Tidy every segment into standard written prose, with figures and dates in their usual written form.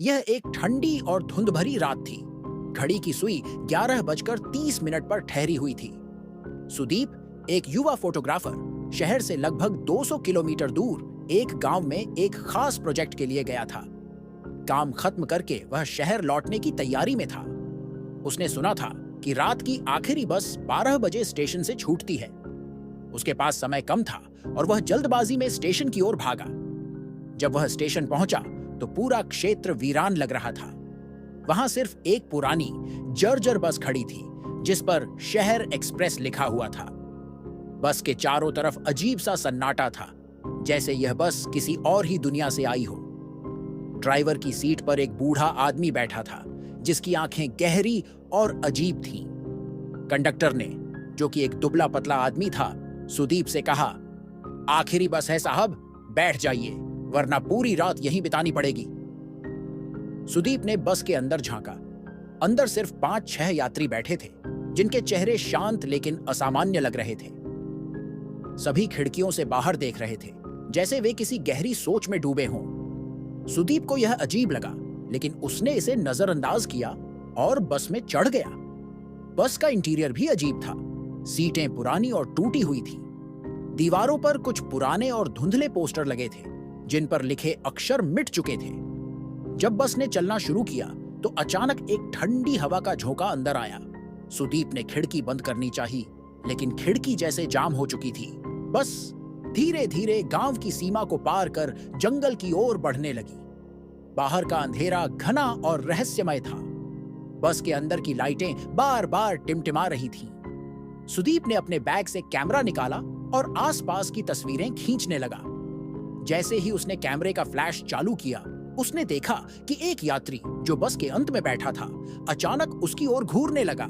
यह एक ठंडी और धुंध भरी रात थी। घड़ी की सुई 11:30 पर ठहरी हुई थी। सुदीप, एक युवा फोटोग्राफर, शहर से लगभग 200 किलोमीटर दूर एक गांव में एक खास प्रोजेक्ट के लिए गया था। काम खत्म करके वह शहर लौटने की तैयारी में था। उसने सुना था कि रात की आखिरी बस 12 बजे स्टेशन से छूटती है। उसके पास समय कम था और वह जल्दबाजी में स्टेशन की ओर भागा। जब वह स्टेशन पहुंचा तो पूरा क्षेत्र वीरान लग रहा था। वहां सिर्फ एक पुरानी जर्जर बस खड़ी थी जिस पर शहर एक्सप्रेस लिखा हुआ था। बस के चारों तरफ अजीब सा सन्नाटा था, जैसे यह बस किसी और ही दुनिया से आई हो। ड्राइवर की सीट पर एक बूढ़ा आदमी बैठा था जिसकी आंखें गहरी और अजीब थीं। कंडक्टर ने, जो कि एक दुबला पतला आदमी था, सुदीप से कहा, आखिरी बस है साहब, बैठ जाइए वरना पूरी रात यहीं बितानी पड़ेगी। सुदीप ने बस के अंदर झांका। अंदर सिर्फ 5-6 यात्री बैठे थे जिनके चेहरे शांत लेकिन असामान्य लग रहे थे। सभी खिड़कियों से बाहर देख रहे थे जैसे वे किसी गहरी सोच में डूबे हों। सुदीप को यह अजीब लगा, लेकिन उसने इसे नजरअंदाज किया और बस में चढ़ गया। बस का इंटीरियर भी अजीब था। सीटें पुरानी और टूटी हुई थी। दीवारों पर कुछ पुराने और धुंधले पोस्टर लगे थे जिन पर लिखे अक्षर मिट चुके थे। जब बस ने चलना शुरू किया तो अचानक एक ठंडी हवा का झोंका अंदर आया। सुदीप ने खिड़की बंद करनी चाहिए, लेकिन खिड़की जैसे जाम हो चुकी थी। बस धीरे धीरे गांव की सीमा को पार कर जंगल की ओर बढ़ने लगी। बाहर का अंधेरा घना और रहस्यमय था। बस के अंदर की लाइटें बार बार टिमटिमा रही थीं। सुदीप ने अपने बैग से कैमरा निकाला और आसपास की तस्वीरें खींचने लगा। जैसे ही उसने कैमरे का फ्लैश चालू किया, उसने देखा कि एक यात्री जो बस के अंत में बैठा था अचानक उसकी ओर घूरने लगा।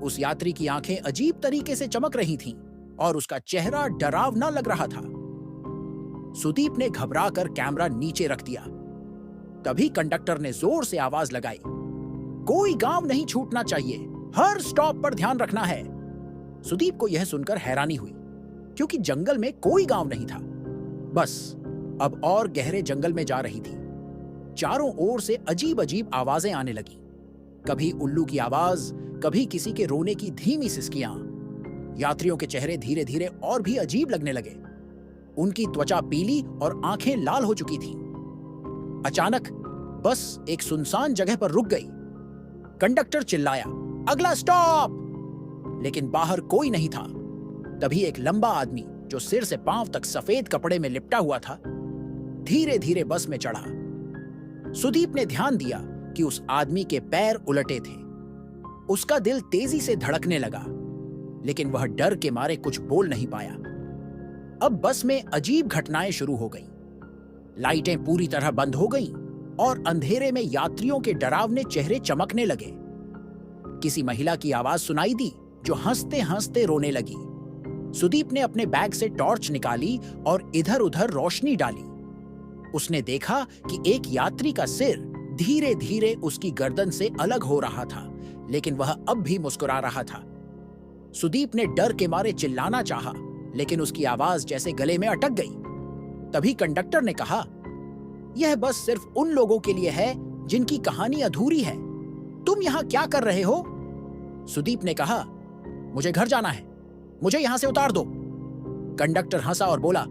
उस यात्री की आंखें अजीब तरीके से चमक रही थीं और उसका चेहरा डरावना लग रहा था। सुदीप ने घबराकर कैमरा नीचे रख दिया। तभी कंडक्टर ने जोर से आवाज लगाई, कोई गांव नहीं छूटना चाहिए, हर स्टॉप पर ध्यान रखना है। सुदीप को यह सुनकर हैरानी हुई, क्योंकि जंगल में कोई गांव नहीं था। बस अब और गहरे जंगल में जा रही थी। चारों ओर से अजीब अजीब आवाजें आने लगी। कभी उल्लू की आवाज, कभी किसी के रोने की धीमी सिसकियां। यात्रियों के चेहरे धीरे धीरे और भी अजीब लगने लगे। उनकी त्वचा पीली और आंखें लाल हो चुकी थीं। अचानक बस एक सुनसान जगह पर रुक गई। कंडक्टर चिल्लाया, अगला स्टॉप! लेकिन बाहर कोई नहीं था। तभी एक लंबा आदमी जो सिर से पांव तक सफेद कपड़े में लिपटा हुआ था, धीरे धीरे बस में चढ़ा। सुदीप ने ध्यान दिया कि उस आदमी के पैर उलटे थे। उसका दिल तेजी से धड़कने लगा, लेकिन वह डर के मारे कुछ बोल नहीं पाया। अब बस में अजीब घटनाएं शुरू हो गईं। लाइटें पूरी तरह बंद हो गईं और अंधेरे में यात्रियों के डरावने चेहरे चमकने लगे। किसी महिला की आवाज सुनाई दी जो हंसते हंसते रोने लगी। सुदीप ने अपने बैग से टॉर्च निकाली और इधर उधर रोशनी डाली। उसने देखा कि एक यात्री का सिर धीरे धीरे उसकी गर्दन से अलग हो रहा था, लेकिन वह अब भी मुस्कुरा रहा था। सुदीप ने डर के मारे चिल्लाना चाहा, लेकिन उसकी आवाज जैसे गले में अटक गई। तभी कंडक्टर ने कहा, यह बस सिर्फ उन लोगों के लिए है जिनकी कहानी अधूरी है। तुम यहां क्या कर रहे हो? सुदीप ने कहा, मुझे घर जाना है, मुझे यहां से उतार दो। कंडक्टर हंसा और बोला,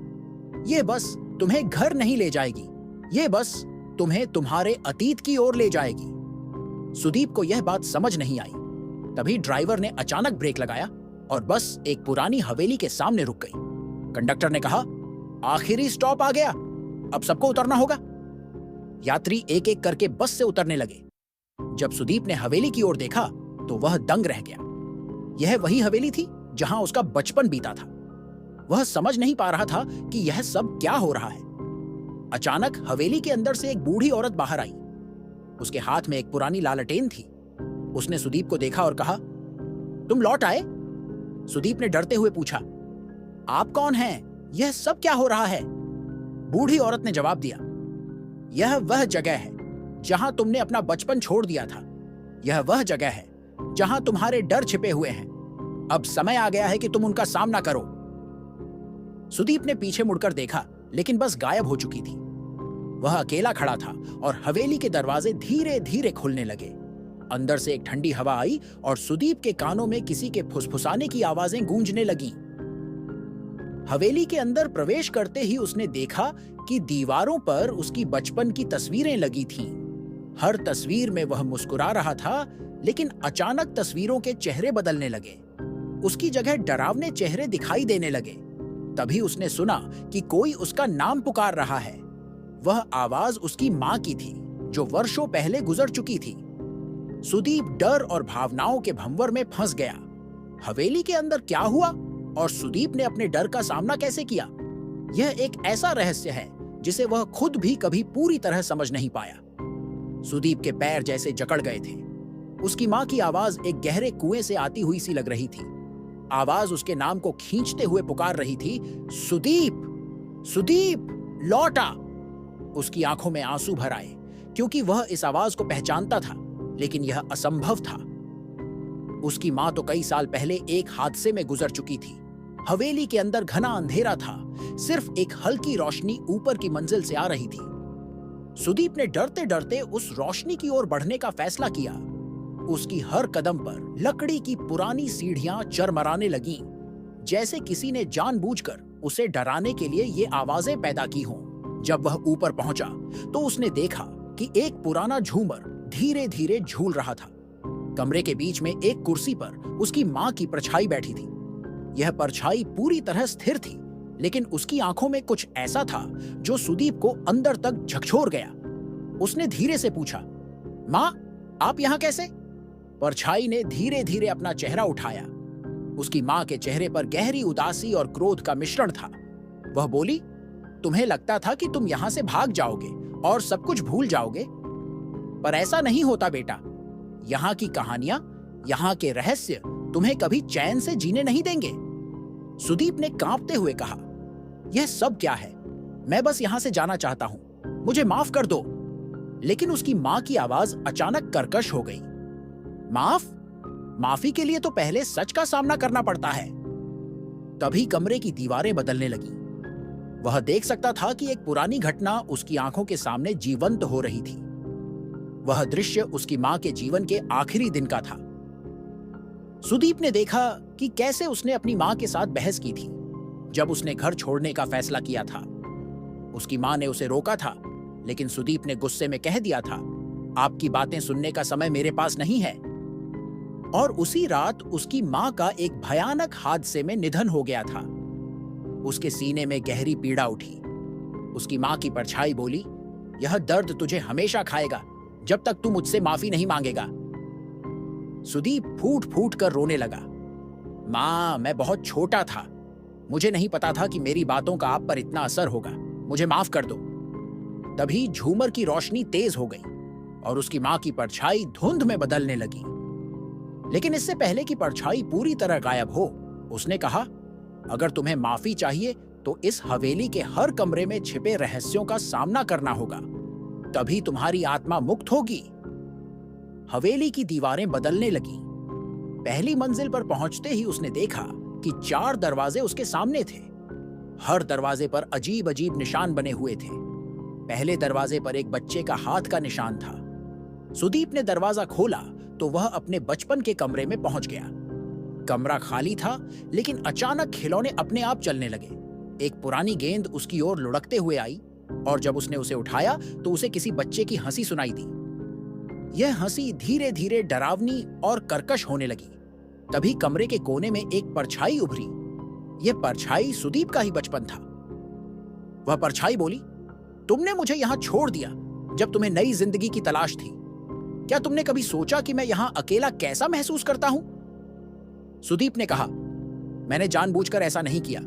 यह बस तुम्हें घर नहीं ले जाएगी, यह बस तुम्हें तुम्हारे अतीत की ओर ले जाएगी। सुदीप को यह बात समझ नहीं आई। तभी ड्राइवर ने अचानक ब्रेक लगाया और बस एक पुरानी हवेली के सामने रुक गई। कंडक्टर ने कहा, आखिरी स्टॉप आ गया, अब सबको उतरना होगा। यात्री एक एक करके बस से उतरने लगे। जब सुदीप ने हवेली की ओर देखा तो वह दंग रह गया। यह वही हवेली थी जहां उसका बचपन बीता था। वह समझ नहीं पा रहा था कि यह सब क्या हो रहा है। अचानक हवेली के अंदर से एक बूढ़ी औरत बाहर आई। उसके हाथ में एक पुरानी लालटेन थी। उसने सुदीप को देखा और कहा, तुम लौट आए? सुदीप ने डरते हुए पूछा, आप कौन हैं? यह सब क्या हो रहा है? बूढ़ी औरत ने जवाब दिया, यह वह जगह है जहां तुमने अपना बचपन छोड़ दिया था। यह वह जगह है जहां तुम्हारे डर छिपे हुए हैं। अब समय आ गया है कि तुम उनका सामना करो। सुदीप ने पीछे मुड़कर देखा, लेकिन बस गायब हो चुकी थी। वह अकेला खड़ा था और हवेली के दरवाजे धीरे धीरे खुलने लगे। अंदर से एक ठंडी हवा आई और सुदीप के कानों में किसी के फुसफुसाने की आवाजें गूंजने लगीं। हवेली के अंदर प्रवेश करते ही उसने देखा कि दीवारों पर उसकी बचपन की तस्वीरें लगी थीं। हर तस्वीर में वह मुस्कुरा रहा था, लेकिन अचानक तस्वीरों के चेहरे बदलने लगे। उसकी जगह डरावने चेहरे दिखाई देने लगे। तभी उसने सुना कि कोई उसका नाम पुकार रहा है। वह आवाज उसकी मां की थी, जो वर्षों पहले गुजर चुकी थी। सुदीप डर और भावनाओं के भंवर में फंस गया। हवेली के अंदर क्या हुआ और सुदीप ने अपने डर का सामना कैसे किया, यह एक ऐसा रहस्य है जिसे वह खुद भी कभी पूरी तरह समझ नहीं पाया। सुदीप के पैर जैसे जकड़ गए थे। उसकी मां की आवाज एक गहरे कुएं से आती हुई सी लग रही थी। आवाज उसके नाम को खींचते हुए पुकार रही थी, सुदीप, सुदीप, लौटा। उसकी आंखों में आंसू भर आए, क्योंकि वह इस आवाज को पहचानता था, लेकिन यह असंभव था। उसकी मां तो कई साल पहले एक हादसे में गुजर चुकी थी। हवेली के अंदर घना अंधेरा था, सिर्फ एक हल्की रोशनी ऊपर की मंजिल से आ रही थी। सुदीप ने डरते डरते उस रोशनी की ओर बढ़ने का फैसला किया। उसकी हर कदम पर लकड़ी की पुरानी सीढ़ियां चरमराने लगीं, जैसे किसी ने जानबूझकर उसे डराने के लिए ये आवाजें पैदा की हों। जब वह ऊपर पहुंचा तो उसने देखा कि एक पुराना झूमर धीरे धीरे झूल रहा था। कमरे के बीच में एक कुर्सी पर उसकी मां की परछाई बैठी थी। यह परछाई पूरी तरह स्थिर थी, लेकिन उसकी आंखों में कुछ ऐसा था जो सुदीप को अंदर तक झकझोर गया। उसने धीरे से पूछा, मां, आप यहां कैसे? परछाई ने धीरे धीरे अपना चेहरा उठाया। उसकी मां के चेहरे पर गहरी उदासी और क्रोध का मिश्रण था। वह बोली, तुम्हें लगता था कि तुम यहां से भाग जाओगे और सब कुछ भूल जाओगे, पर ऐसा नहीं होता बेटा। यहाँ की कहानियां, यहाँ के रहस्य तुम्हें कभी चैन से जीने नहीं देंगे। सुदीप ने कांपते हुए कहा, यह सब क्या है? मैं बस यहां से जाना चाहता हूं, मुझे माफ कर दो। लेकिन उसकी मां की आवाज अचानक कर्कश हो गई। माफ? माफी के लिए तो पहले सच का सामना करना पड़ता है। तभी कमरे की दीवारें बदलने लगी। वह देख सकता था कि एक पुरानी घटना उसकी आंखों के सामने जीवंत हो रही थी। वह दृश्य उसकी मां के जीवन के आखिरी दिन का था। सुदीप ने देखा कि कैसे उसने अपनी मां के साथ बहस की थी जब उसने घर छोड़ने का फैसला किया था। उसकी मां ने उसे रोका था, लेकिन सुदीप ने गुस्से में कह दिया था, आपकी बातें सुनने का समय मेरे पास नहीं है। और उसी रात उसकी मां का एक भयानक हादसे में निधन हो गया था। उसके सीने में गहरी पीड़ा उठी। उसकी मां की परछाई बोली, यह दर्द तुझे हमेशा खाएगा जब तक तू मुझसे माफी नहीं मांगेगा। सुदीप फूट फूट कर रोने लगा। मां, मैं बहुत छोटा था, मुझे नहीं पता था कि मेरी बातों का आप पर इतना असर होगा, मुझे माफ कर दो। तभी झूमर की रोशनी तेज हो गई और उसकी मां की परछाई धुंध में बदलने लगी। लेकिन इससे पहले कि परछाई पूरी तरह गायब हो, उसने कहा, अगर तुम्हें माफी चाहिए तो इस हवेली के हर कमरे में छिपे रहस्यों का सामना करना होगा, तभी तुम्हारी आत्मा मुक्त होगी। हवेली की दीवारें बदलने लगीं। पहली मंजिल पर पहुंचते ही उसने देखा कि 4 दरवाजे उसके सामने थे। हर दरवाजे पर अजीब अजीब निशान बने हुए थे। पहले दरवाजे पर एक बच्चे का हाथ का निशान था। सुदीप ने दरवाजा खोला तो वह अपने बचपन के कमरे में पहुंच गया। कमरा खाली था, लेकिन अचानक खिलौने अपने आप चलने लगे। एक पुरानी गेंद उसकी ओर लुढ़कते हुए आई और जब उसने उसे उठाया तो उसे किसी बच्चे की हंसी सुनाई दी। यह हंसी धीरे धीरे डरावनी और कर्कश होने लगी। तभी कमरे के कोने में एक परछाई उभरी। यह परछाई सुदीप का ही बचपन था। वह परछाई बोली, तुमने मुझे यहां छोड़ दिया जब तुम्हें नई जिंदगी की तलाश थी। क्या तुमने कभी सोचा कि मैं यहां अकेला कैसा महसूस करता हूं? सुदीप ने कहा, मैंने जानबूझकर ऐसा नहीं किया,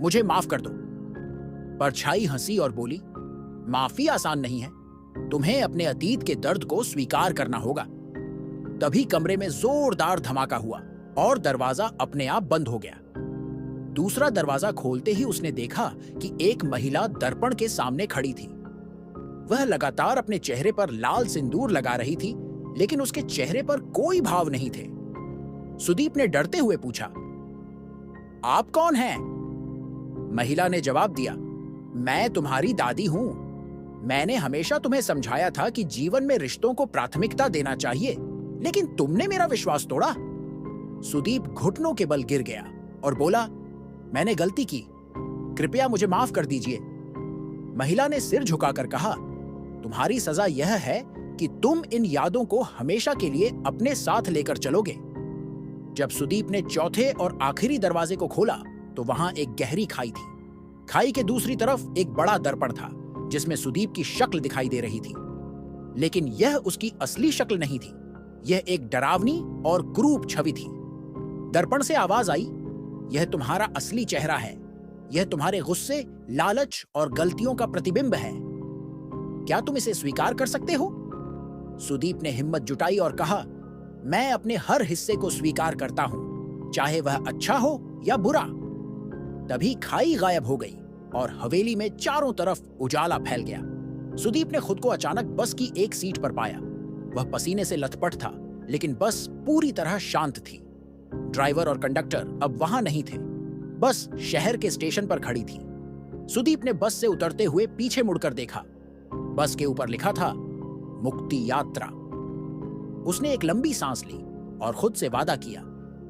मुझे माफ कर दो। परछाई हंसी और बोली, माफी आसान नहीं है, तुम्हें अपने अतीत के दर्द को स्वीकार करना होगा। तभी कमरे में जोरदार धमाका हुआ और दरवाजा अपने आप बंद हो गया। दूसरा दरवाजा खोलते ही उसने देखा कि एक महिला दर्पण के सामने खड़ी थी। वह लगातार अपने चेहरे पर लाल सिंदूर लगा रही थी, लेकिन उसके चेहरे पर कोई भाव नहीं थे। सुदीप ने डरते हुए पूछा, आप कौन हैं? महिला ने जवाब दिया, मैं तुम्हारी दादी हूं। मैंने हमेशा तुम्हें समझाया था कि जीवन में रिश्तों को प्राथमिकता देना चाहिए, लेकिन तुमने मेरा विश्वास तोड़ा। सुदीप घुटनों के बल गिर गया और बोला, मैंने गलती की, कृपया मुझे माफ कर दीजिए। महिला ने सिर झुकाकर कहा, तुम्हारी सजा यह है कि तुम इन यादों को हमेशा के लिए अपने साथ लेकर चलोगे। जब सुदीप ने चौथे और आखिरी दरवाजे को खोला तो वहां एक गहरी खाई थी। खाई के दूसरी तरफ एक बड़ा दर्पण था जिसमें सुदीप की शक्ल दिखाई दे रही थी, लेकिन यह उसकी असली शक्ल नहीं थी। यह एक डरावनी और क्रूर छवि थी। दर्पण से आवाज आई, यह तुम्हारा असली चेहरा है। यह तुम्हारे गुस्से, लालच और गलतियों का प्रतिबिंब है। क्या तुम इसे स्वीकार कर सकते हो? सुदीप ने हिम्मत जुटाई और कहा, मैं अपने हर हिस्से को स्वीकार करता हूं, चाहे वह अच्छा हो या बुरा। तभी खाई गायब हो गई और हवेली में चारों तरफ उजाला फैल गया। सुदीप ने खुद को अचानक बस की एक सीट पर पाया। वह पसीने से लथपथ था, लेकिन बस पूरी तरह शांत थी। ड्राइवर और कंडक्टर अब वहां नहीं थे। बस शहर के स्टेशन पर खड़ी थी। सुदीप ने बस से उतरते हुए पीछे मुड़कर देखा। बस के ऊपर लिखा था, मुक्ति यात्रा। उसने एक लंबी सांस ली और खुद से वादा किया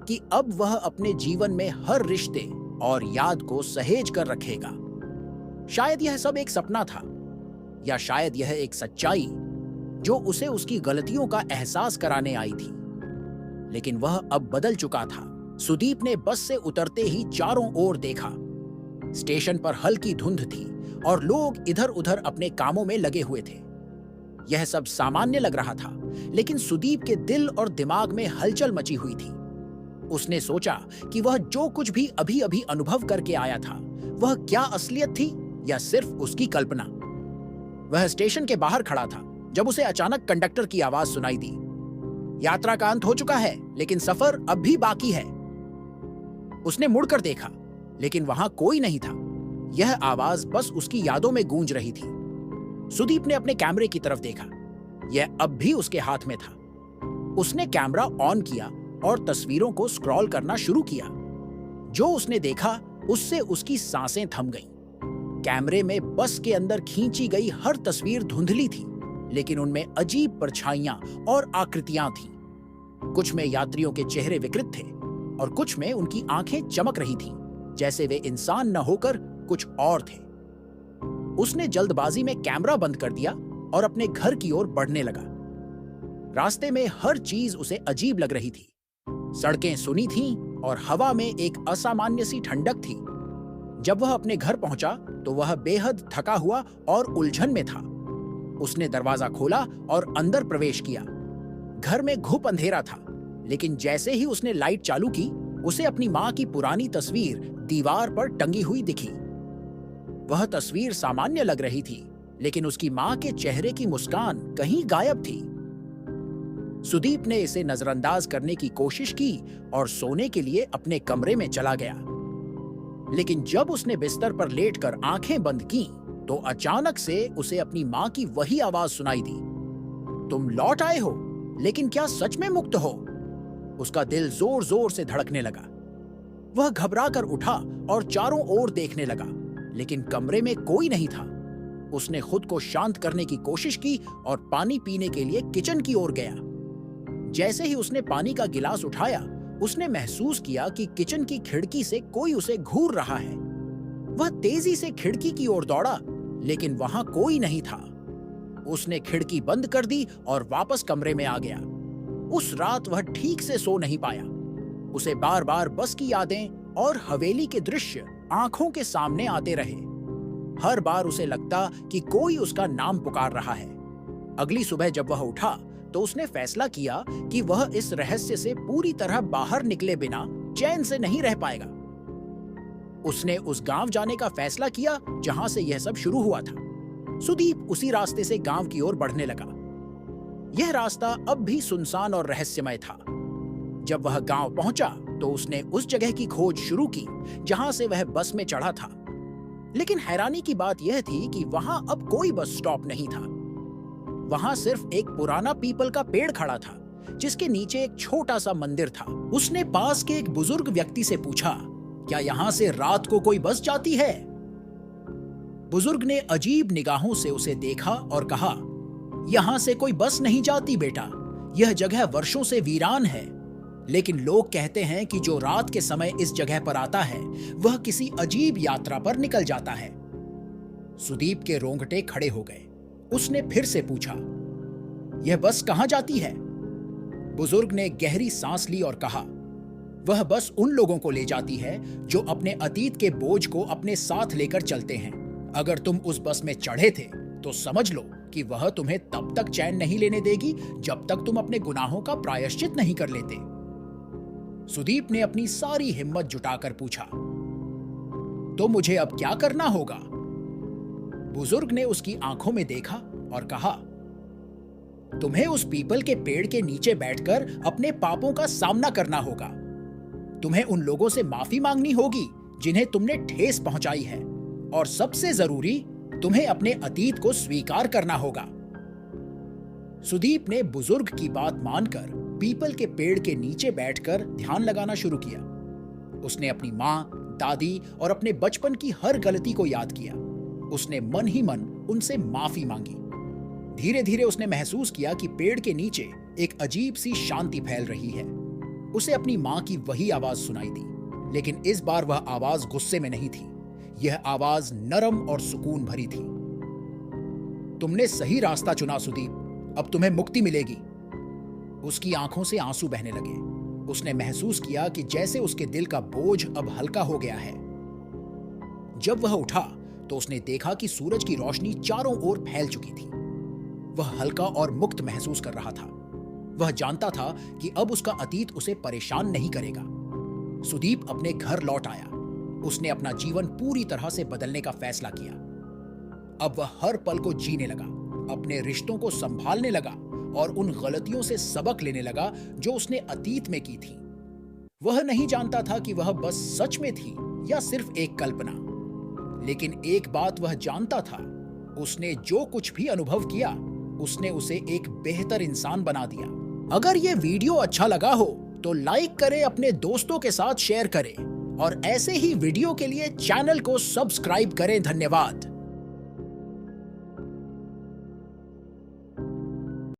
कि अब वह अपने जीवन में हर रिश्ते और याद को सहेज कर रखेगा। शायद यह सब एक सपना था, या शायद यह एक सच्चाई जो उसे उसकी गलतियों का एहसास कराने आई थी। लेकिन वह अब बदल चुका था। सुदीप ने बस से उतरते ही चारों ओर देखा। स्टेशन पर हल्की धुंध थी और लोग इधर उधर अपने कामों में लगे हुए थे। यह सब सामान्य लग रहा था, लेकिन सुदीप के दिल और दिमाग में हलचल मची हुई थी। उसने सोचा कि वह जो कुछ भी अभी अभी अनुभव करके आया था, वह क्या असलियत थी या सिर्फ उसकी कल्पना। वह स्टेशन के बाहर खड़ा था जब उसे अचानक कंडक्टर की आवाज सुनाई दी, यात्रा का अंत हो चुका है, लेकिन सफर अब भी बाकी है। उसने मुड़कर देखा, लेकिन वहां कोई नहीं था। यह आवाज बस उसकी यादों में गूंज रही थी। सुदीप ने अपने कैमरे की तरफ देखा। यह अब भी उसके हाथ में था। उसने कैमरा ऑन किया और तस्वीरों को स्क्रॉल करना शुरू किया। जो उसने देखा उससे उसकी सांसें थम गईं। कैमरे में बस के अंदर खींची गई हर तस्वीर धुंधली थी, लेकिन उनमें अजीब परछाइयां और आकृतियां थीं। कुछ में यात्रियों के चेहरे विकृत थे और कुछ में उनकी आंखें चमक रही थीं, जैसे वे इंसान न होकर कुछ और थे। उसने जल्दबाजी में कैमरा बंद कर दिया और अपने घर की ओर बढ़ने लगा। रास्ते में हर चीज उसे अजीब लग रही थी। सड़कें सुनी थीं और हवा में एक असामान्य सी ठंडक थी। जब वह अपने घर पहुंचा तो वह बेहद थका हुआ और उलझन में था। उसने दरवाजा खोला और अंदर प्रवेश किया। घर में घुप अंधेरा था, लेकिन जैसे ही उसने लाइट चालू की, उसे अपनी मां की पुरानी तस्वीर दीवार पर टंगी हुई दिखी। वह तस्वीर सामान्य लग रही थी, लेकिन उसकी मां के चेहरे की मुस्कान कहीं गायब थी। सुदीप ने इसे नजरअंदाज करने की कोशिश की और सोने के लिए अपने कमरे में चला गया। लेकिन जब उसने बिस्तर पर लेटकर आंखें बंद की, तो अचानक से उसे अपनी मां की वही आवाज सुनाई दी, तुम लौट आए हो, लेकिन क्या सच में मुक्त हो? उसका दिल जोर जोर से धड़कने लगा। वह घबराकर उठा और चारों ओर देखने लगा, लेकिन कमरे में कोई नहीं था। उसने खुद को शांत करने की कोशिश की और पानी पीने के लिए किचन की ओर गया। जैसे ही उसने पानी का गिलास उठाया, उसने महसूस किया कि किचन की खिड़की से कोई उसे घूर रहा है। वह तेजी से खिड़की की ओर दौड़ा, लेकिन वहां कोई नहीं था। उसने खिड़की बंद कर दी और वापस कमरे में आ गया। उस रात वह ठीक से सो नहीं पाया। उसे बार बार बस की यादें और हवेली के दृश्य आंखों के सामने आते रहे। हर बार उसे लगता कि कोई उसका नाम पुकार रहा है। अगली सुबह जब वह उठा तो उसने फैसला किया कि वह इस रहस्य से पूरी तरह बाहर निकले बिना चैन से नहीं रह पाएगा। उसने उस गांव जाने का फैसला किया जहां से यह सब शुरू हुआ था। सुदीप उसी रास्ते से गांव की ओर बढ़ने लगा। यह रास्ता अब भी सुनसान और रहस्यमय था। जब वह गांव पहुंचा तो उसने उस जगह की खोज शुरू की जहां से वह बस में चढ़ा था। लेकिन हैरानी की बात यह थी कि वहां अब कोई बस स्टॉप नहीं था। वहां सिर्फ एक पुराना पीपल का पेड़ खड़ा था, जिसके नीचे एक छोटा सा मंदिर था। उसने पास के एक बुजुर्ग व्यक्ति से पूछा, क्या यहां से रात को कोई बस जाती है? बुजुर्ग ने अजीब निगाहों से उसे देखा और कहा, यहां से कोई बस नहीं जाती बेटा, यह जगह वर्षों से वीरान है। लेकिन लोग कहते हैं कि जो रात के समय इस जगह पर आता है वह किसी अजीब यात्रा पर निकल जाता है। सुदीप के रोंगटे खड़े हो गए। उसने फिर से पूछा, यह बस कहां जाती है? बुजुर्ग ने गहरी सांस ली और कहा, वह बस उन लोगों को ले जाती है जो अपने अतीत के बोझ को अपने साथ लेकर चलते हैं। अगर तुम उस बस में चढ़े थे तो समझ लो कि वह तुम्हें तब तक चैन नहीं लेने देगी जब तक तुम अपने गुनाहों का प्रायश्चित नहीं कर लेते। सुदीप ने अपनी सारी हिम्मत जुटाकर पूछा, तो मुझे अब क्या करना होगा? बुजुर्ग ने उसकी आंखों में देखा और कहा, तुम्हें उस पीपल के पेड़ के नीचे बैठकर अपने पापों का सामना करना होगा। तुम्हें उन लोगों से माफी मांगनी होगी जिन्हें तुमने ठेस पहुंचाई है, और सबसे जरूरी, तुम्हें अपने अतीत को स्वीकार करना होगा। सुदीप ने बुजुर्ग की बात मानकर पीपल के पेड़ के नीचे बैठकर ध्यान लगाना शुरू किया। उसने अपनी मां, दादी और अपने बचपन की हर गलती को याद किया। उसने मन ही मन उनसे माफी मांगी। धीरे धीरे उसने महसूस किया कि पेड़ के नीचे एक अजीब सी शांति फैल रही है। उसे अपनी मां की वही आवाज सुनाई दी, लेकिन इस बार वह आवाज गुस्से में नहीं थी। यह आवाज नरम और सुकून भरी थी। तुमने सही रास्ता चुना सुदीप, अब तुम्हें मुक्ति मिलेगी। उसकी आंखों से आंसू बहने लगे। उसने महसूस किया कि जैसे उसके दिल का बोझ अब हल्का हो गया है। जब वह उठा तो उसने देखा कि सूरज की रोशनी चारों ओर फैल चुकी थी। वह हल्का और मुक्त महसूस कर रहा था। वह जानता था कि अब उसका अतीत उसे परेशान नहीं करेगा। सुदीप अपने घर लौट आया। उसने अपना जीवन पूरी तरह से बदलने का फैसला किया। अब वह हर पल को जीने लगा, अपने रिश्तों को संभालने लगा और उन गलतियों से सबक लेने लगा जो उसने अतीत में की थी। वह नहीं जानता था कि वह बस सच में थी या सिर्फ एक कल्पना, लेकिन एक बात वह जानता था, उसने जो कुछ भी अनुभव किया उसने उसे एक बेहतर इंसान बना दिया। अगर यह वीडियो अच्छा लगा हो तो लाइक करें, अपने दोस्तों के साथ शेयर करें और ऐसे ही वीडियो के लिए चैनल को सब्सक्राइब करें। धन्यवाद।